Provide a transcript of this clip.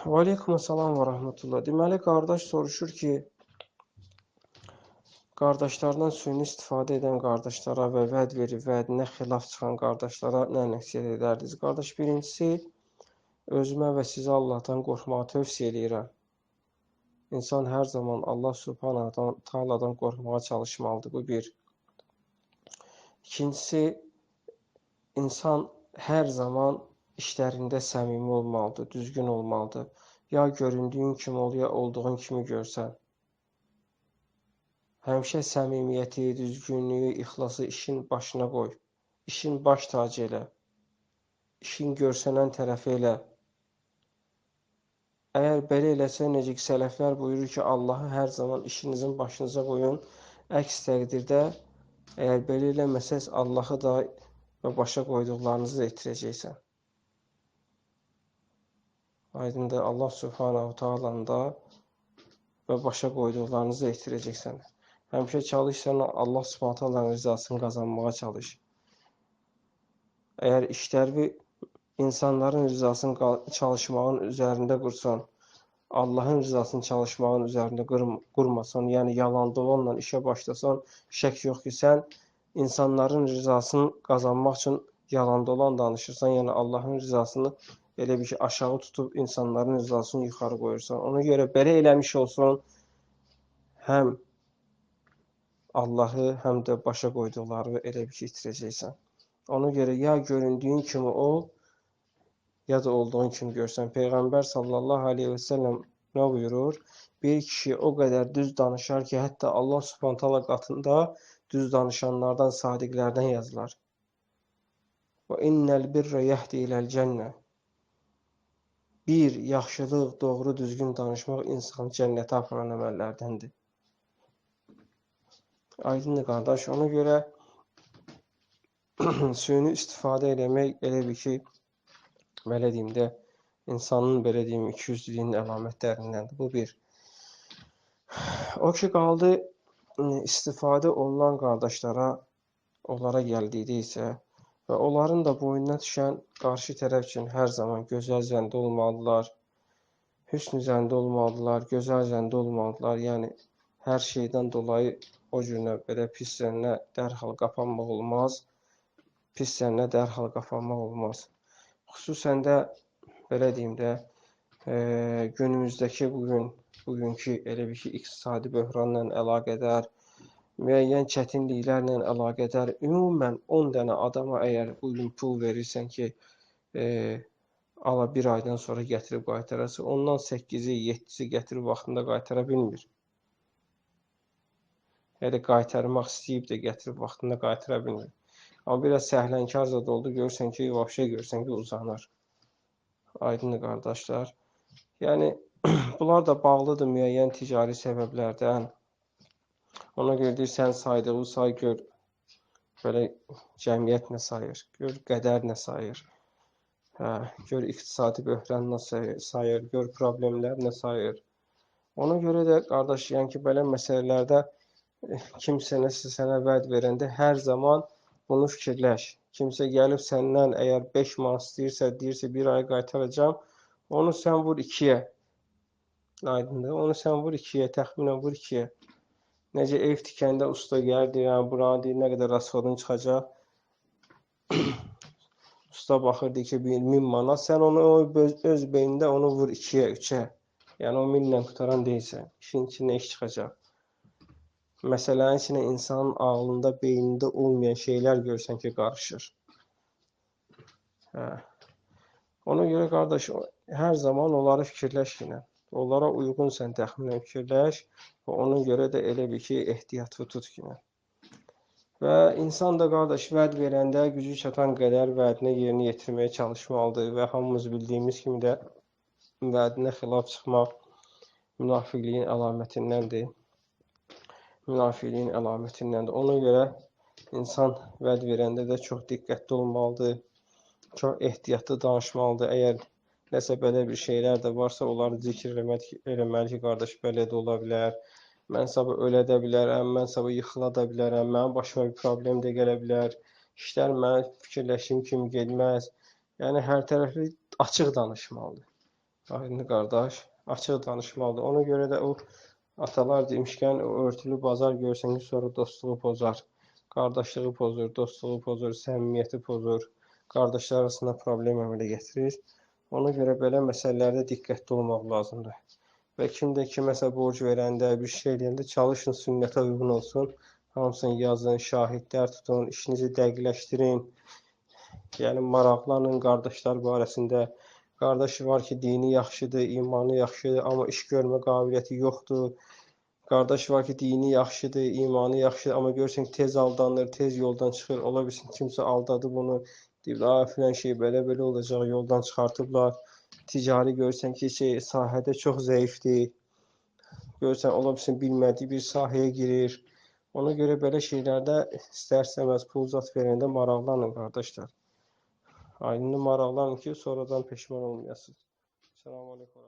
Və aleykumussalam və rəhmətullah. Deməli, qardaş soruşur ki, qardaşlardan süni istifadə edən qardaşlara və vəd verib vədinə xilaf çıxan qardaşlara nə nəsihət edərdiniz? Qardaş, birincisi, özümə və sizə Allahdan qorxmağı tövsiyə edirəm. İnsan hər zaman Allah Subhanahu Taala'dan qorxmağa çalışmalıdır. Bu bir. İkincisi, insan hər zaman işlərində səmimi olmalıdır, düzgün olmalıdır. Ya göründüyün kimi ol, ya olduğun kimi görsən. Həmişə səmimiyyəti, düzgünlüyü, ixlası işin başına qoy. İşin baş tacı elə. İşin görsənən tərəfi elə. Əgər belə eləsə, necə ki, sələflər buyurur ki, Allahı hər zaman işinizin başınıza qoyun. Əks təqdirdə, əgər belə eləməsəz, Allahı da və başa qoyduqlarınızı da itirəcəksən. Aydındır, Allah Subhanahu Taala'nı da və başa qoyduqlarınızı da itirəcəksən. Həmişə çalışsan, Allah Subhanahu Taala'nın rızasını qazanmağa çalış. Əgər işləri insanların rızasını çalışmağın üzərində qursan, Allahın rızasını çalışmağın üzərində qurmasan, yəni yalan dolanla işə başlasan, şək yox ki, sən insanların rızasını qazanmaq üçün yalan dolan danışırsan, yəni Allahın rızasını elə bir ki, aşağı tutub insanların rızasını yuxarı qoyursan. Ona görə belə eləmiş olsun, həm Allahı, həm də başa qoyduqları elə bir ki, itirəcəksən. Ona görə ya göründüyün kimi ol, ya da olduğun kimi görsən. Peyğəmbər sallallahu aleyhi və səlləm nə buyurur? Bir kişi o qədər düz danışar ki, hətta Allah Subhanahu taala qatında düz danışanlardan, sadiqlərdən yazılar. Və innel birre yehdi iləl cənnə. Bir, yaxşılıq, doğru, düzgün danışmaq insanı cənnətə aparan əməllərdəndir. Aydındır qardaş, ona görə süni istifadə eləmək elə bir ki, belə deyim də, insanın belə deyim, ikiyüzlülüyünün əlamətlərindəndir. Bu bir. O ki, qaldı istifadə olunan qardaşlara, onlara gəldikdə isə və onların da boynuna düşən qarşı tərəf üçün hər zaman gözəl zəndə olmalıdırlar, hüsn zəndə olmalıdırlar, gözəl zəndə olmalıdırlar. Yəni, hər şeydən dolayı o cürünə belə pis zənnə dərhal qapanmaq olmaz, pis zənnə dərhal qapanmaq olmaz. Xüsusən də, belə deyim də, günümüzdəki bugünkü elə bir ki, iqtisadi böhranla əlaqədar, müəyyən çətinliklərlə əlaqədar, ümumən 10 dənə adama əgər bugün pul verirsən ki, ala bir aydan sonra gətirib qaytarası, ondan 8-i, 7-si gətirib vaxtında qaytara bilmir. Yəni, qaytarmaq istəyib də gətirib vaxtında qaytara bilmir. Amma biraz səhlənkar zad oldu, görürsən ki, vəbşə görürsən ki, uzanır. Aydındır qardaşlar. Yəni, bunlar da bağlıdır müəyyən ticari səbəblərdən. Ona görə deyir, sən saydığı say gör, belə cəmiyyət nə sayır, gör qədər nə sayır, gör iqtisadi böhran nə sayır, gör problemlər nə sayır. Ona görə də qardaş, yəni ki, belə məsələlərdə kimsə nəsə sənə vəd verəndə hər zaman bunu fikirləş. Kimsə gəlib səndən əgər 5 manat istəyirsə, deyirsə bir ay qaytaracam, onu sən vur 2-yə. Aydındır, onu sən vur 2-yə, təxminən vur 2-yə. Necə ev tikəndə usta gəlir, deyir, buranı deyir, nə qədər rasxodun çıxacaq. Usta baxır, deyir ki, 1000 manat, sən onu öz beynində onu vur 2-yə, 3-ə. Yəni, o 1000 ilə qutaran deyilsən, işin içində iş çıxacaq. Məsələnin içində insanın ağlında, beynində olmayan şeylər görsən ki, qarışır. Ona görə, qardaş, hər zaman onları fikirləş yine. Onlara uyğun sən təxminən fikirləş və ona görə də elə bir ki, ehtiyatlı tut yine. Və insan da, qardaş, vəd verəndə gücü çatan qədər vədini yerinə yetirməyə çalışmalıdır və hamımız bildiyimiz kimi də vədinə xilaf çıxmaq münafiqliyin əlamətindəndir. Münafiqliyin əlamətindəndir. Ona görə insan vəd verəndə də çox diqqətli olmalıdır, çox ehtiyatlı danışmalıdır. Əgər nəsə belə bir şeylər də varsa, onları zikr eləməli ki, qardaş, belə də ola bilər. Mən sabah ölə də bilərəm, mən sabah yıxıla da bilərəm, mənim başıma bir problem də gələ bilər. İşlər mən fikirləşdiyim kimi getməz. Yəni, hər tərəfli açıq danışmalıdır. Aydın qardaş, açıq danışmalıdır. Ona görə də o atalar demişkən, o örtülü bazar görsən ki, sonra dostluğu pozar, qardaşlığı pozur, dostluğu pozur, səmimiyyəti pozur, qardaşlar arasında problem əmələ gətirir. Ona görə belə məsələlərdə diqqətli olmaq lazımdır. Və kim də kiməsə borc verəndə, bir şey eləyəndə çalışın sünnətə uyğun olsun. Hamısını yazın, şahidlər tutun, işinizi dəqiqləşdirin. Yəni maraqlanın qardaşlar barəsində. Qardaş var ki, dini yaxşıdır, imanı yaxşıdır, amma iş görmə qabiliyyəti yoxdur. Qardaş var ki, dini yaxşıdır, imanı yaxşıdır, amma görürsən tez aldanır, tez yoldan çıxır. Ola bilsin kimsə aldadıb onu, deyib, filan şey belə-belə olacaq, yoldan çıxartıblar. Ticari görürsən ki, sahədə çox zəifdir. Görürsən, ola bilsin bilmədiyi bir sahəyə girir. Ona görə belə şeylərdə istər-istəməz pul zat verəndə maraqlanın qardaşlar. Aydın maraqlanın ki, sonradan peşman olmayasınız. Selamun aleyküm.